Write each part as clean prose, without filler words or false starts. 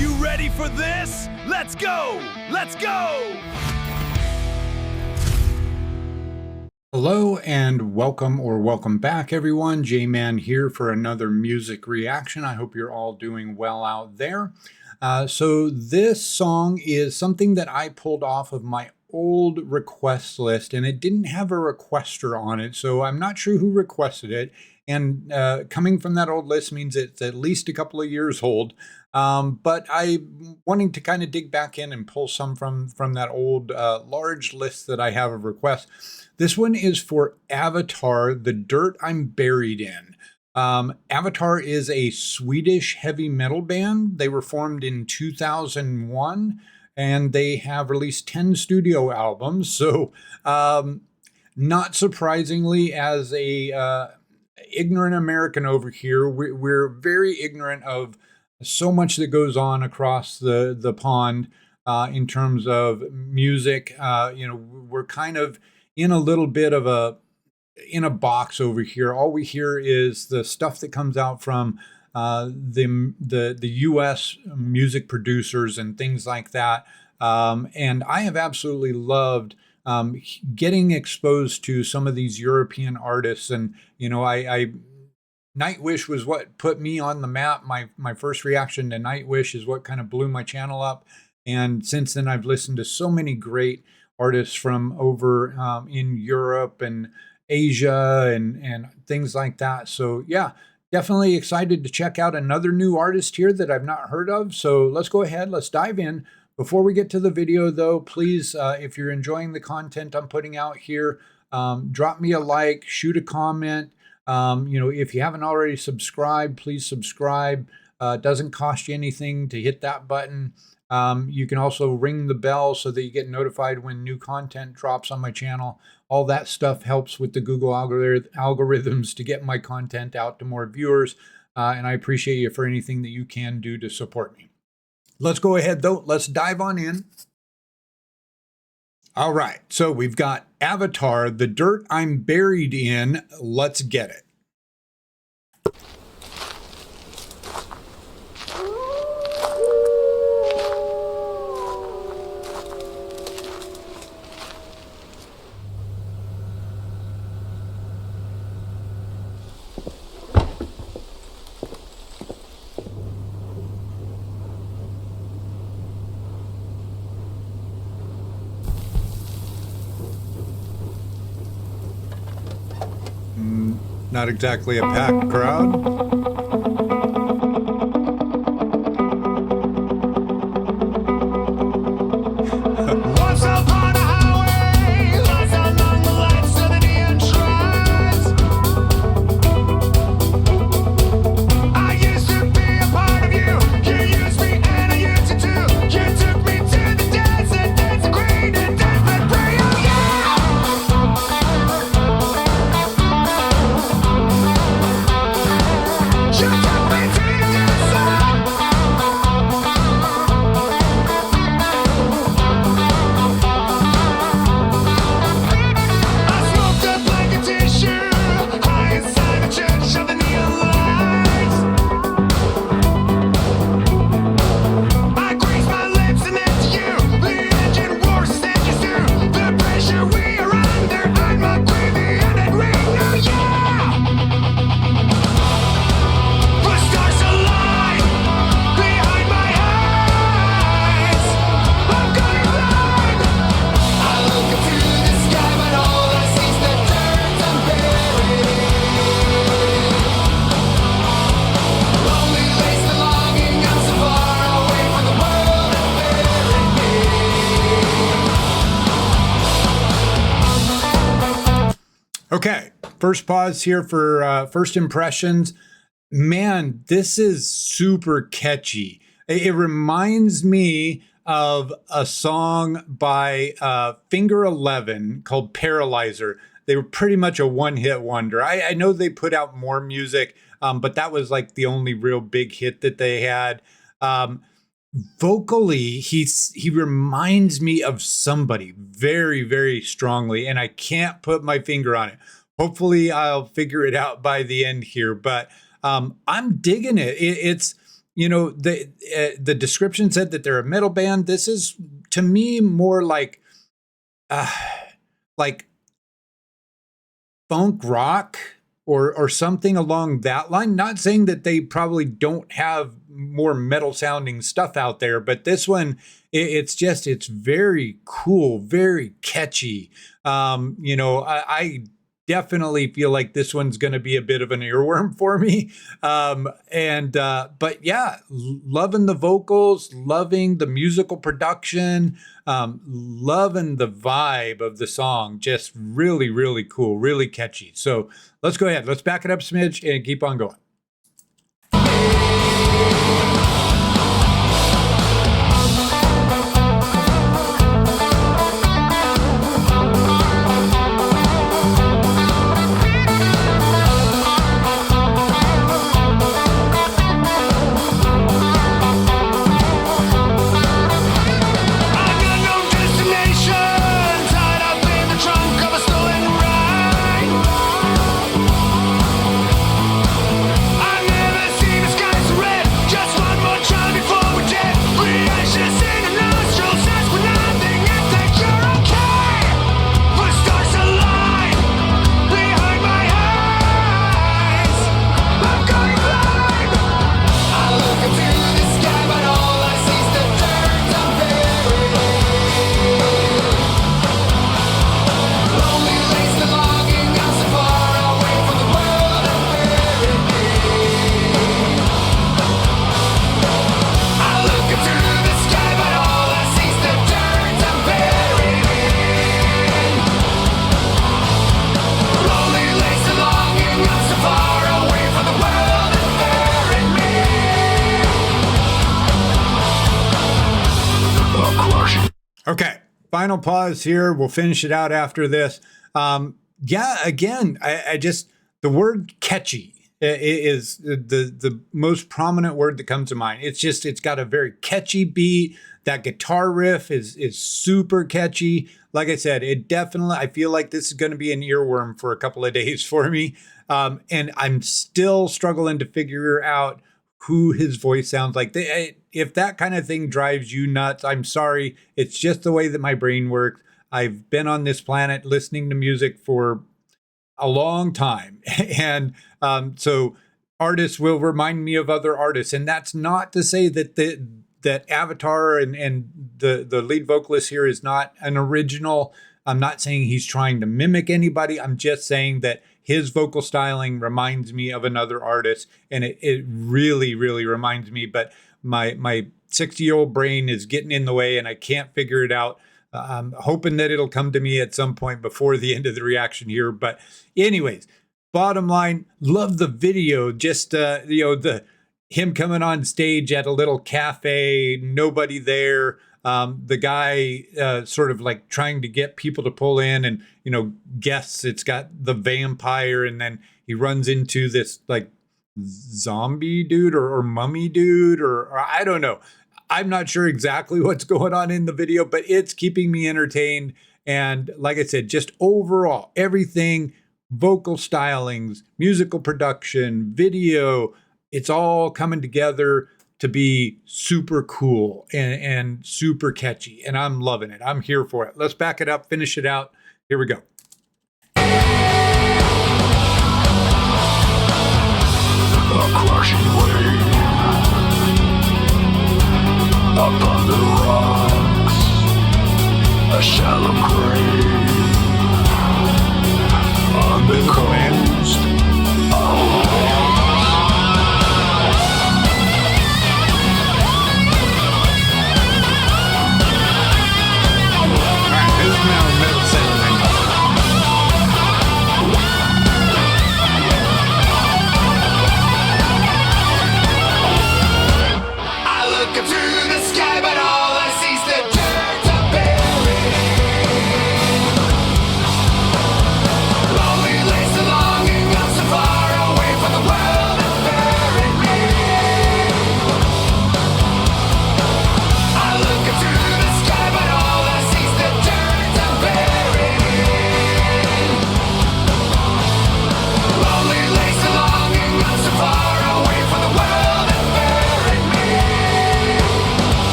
you ready for this? Let's go! Let's go! Hello and welcome back everyone. J-Man here for another music reaction. I hope you're all doing well out there. So this song is something that I pulled off of my old request list, and it didn't have a requester on it, so I'm not sure who requested it. And coming from that old list means it's at least a couple of years old. But I'm wanting to kind of dig back in and pull some from that old large list that I have of requests. This one is for Avatar, The Dirt I'm Buried In. Avatar is a Swedish heavy metal band. They were formed in 2001 and they have released 10 studio albums. So not surprisingly, as a ignorant American over here, we're very ignorant of so much that goes on across the pond in terms of music. We're kind of in a little bit of a box over here. All we hear is the stuff that comes out from the U.S. music producers and things like that. And I have absolutely loved getting exposed to some of these European artists. And I Nightwish was what put me on the map. My first reaction to Nightwish is what kind of blew my channel up. And since then, I've listened to so many great artists from over in Europe and Asia and things like that. So yeah, definitely excited to check out another new artist here that I've not heard of. So let's go ahead, let's dive in. Before we get to the video though, please, if you're enjoying the content I'm putting out here, drop me a like, shoot a comment. If you haven't already subscribed, please subscribe. It doesn't cost you anything to hit that button. You can also ring the bell so that you get notified when new content drops on my channel. All that stuff helps with the Google algorithms to get my content out to more viewers. And I appreciate you for anything that you can do to support me. Let's go ahead though. Let's dive on in. All right. So we've got Avatar, The Dirt I'm Buried In. Let's get it. Not exactly a packed crowd. Once upon a highway, lights along the lights of the neon tracks. I used to be a part of you. You used me and I used you too. You took me to the desert, dancing green and desperate prey. Oh yeah! You took me to the desert. I smoked up like a tissue, high inside the church of the neon lights. I grease my lips and then to you, the engine roars and you do. The pressure we are under, I'm a gravy and a green new year. The stars align behind my eyes. I'm going blind. I look into the sky, but all I see is the dirt I'm buried in. Lonely waste of longing, I'm so far away from the world that buried me. Okay, first pause here for first impressions. Man, this is super catchy. It reminds me of a song by Finger Eleven called Paralyzer. They were pretty much a one-hit wonder. I know they put out more music, but that was like the only real big hit that they had. Vocally, he reminds me of somebody very, very strongly, and I can't put my finger on it. Hopefully I'll figure it out by the end here, but I'm digging it. It's the description said that they're a metal band. This is, to me, more like funk rock or something along that line. Not saying that they probably don't have more metal sounding stuff out there, but this one, it's very cool, very catchy. I definitely feel like this one's going to be a bit of an earworm for me. But yeah, loving the vocals, loving the musical production, loving the vibe of the song. Just really, really cool, really catchy. So let's go ahead. Let's back it up a smidge and keep on going. Okay, final pause here. We'll finish it out after this. Again, I just, the word catchy is the most prominent word that comes to mind. It's got a very catchy beat. That guitar riff is super catchy. Like I said, I feel like this is going to be an earworm for a couple of days for me. And I'm still struggling to figure out who his voice sounds like. If that kind of thing drives you nuts, I'm sorry. It's just the way that my brain works. I've been on this planet listening to music for a long time. And so artists will remind me of other artists. And that's not to say that that Avatar and the lead vocalist here is not an original. I'm not saying he's trying to mimic anybody. I'm just saying that his vocal styling reminds me of another artist, and it really, really reminds me. But my 60-year-old brain is getting in the way, and I can't figure it out. I'm hoping that it'll come to me at some point before the end of the reaction here. But anyways, bottom line, love the video. Just him coming on stage at a little cafe, nobody there. The guy sort of like trying to get people to pull in and, guess it's got the vampire. And then he runs into this like zombie dude or mummy dude, or I don't know. I'm not sure exactly what's going on in the video, but it's keeping me entertained. And like I said, just overall, everything, vocal stylings, musical production, video, it's all coming together to be super cool and super catchy. And I'm loving it. I'm here for it. Let's back it up, finish it out. Here we go. A crushing wave upon the rocks, a shallow grave on the coast. All right, this is now metal sounding.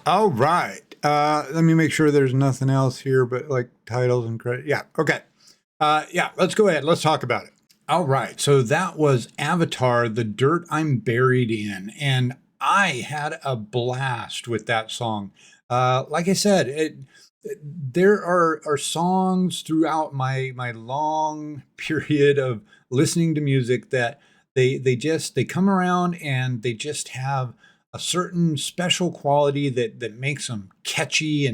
All right. Let me make sure there's nothing else here but like titles and credit. Yeah. Okay. Yeah. Let's go ahead. Let's talk about it. All right. So that was Avatar, The Dirt I'm Buried In. And I had a blast with that song. Like I said, there are songs throughout my long period of listening to music that they come around and they just have a certain special quality that makes them catchy,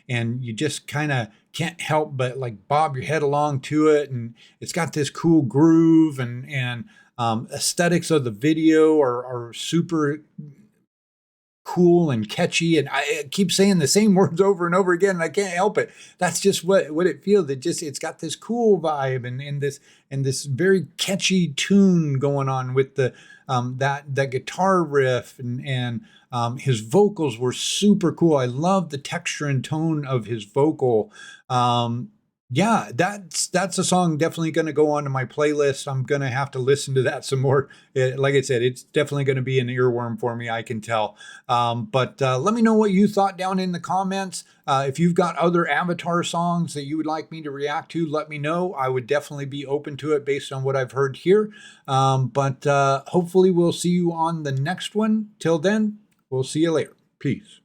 and you just kind of can't help but like bob your head along to it, and it's got this cool groove, and aesthetics of the video are super cool and catchy, and I keep saying the same words over and over again, and I can't help it. That's just what it feels. It's got this cool vibe, and this very catchy tune going on with the that guitar riff, and his vocals were super cool. I love the texture and tone of his vocal. Yeah, that's a song definitely going to go onto my playlist. I'm going to have to listen to that some more. Like I said, it's definitely going to be an earworm for me, I can tell. But let me know what you thought down in the comments. If you've got other Avatar songs that you would like me to react to, let me know. I would definitely be open to it based on what I've heard here. But hopefully we'll see you on the next one. Till then, we'll see you later. Peace.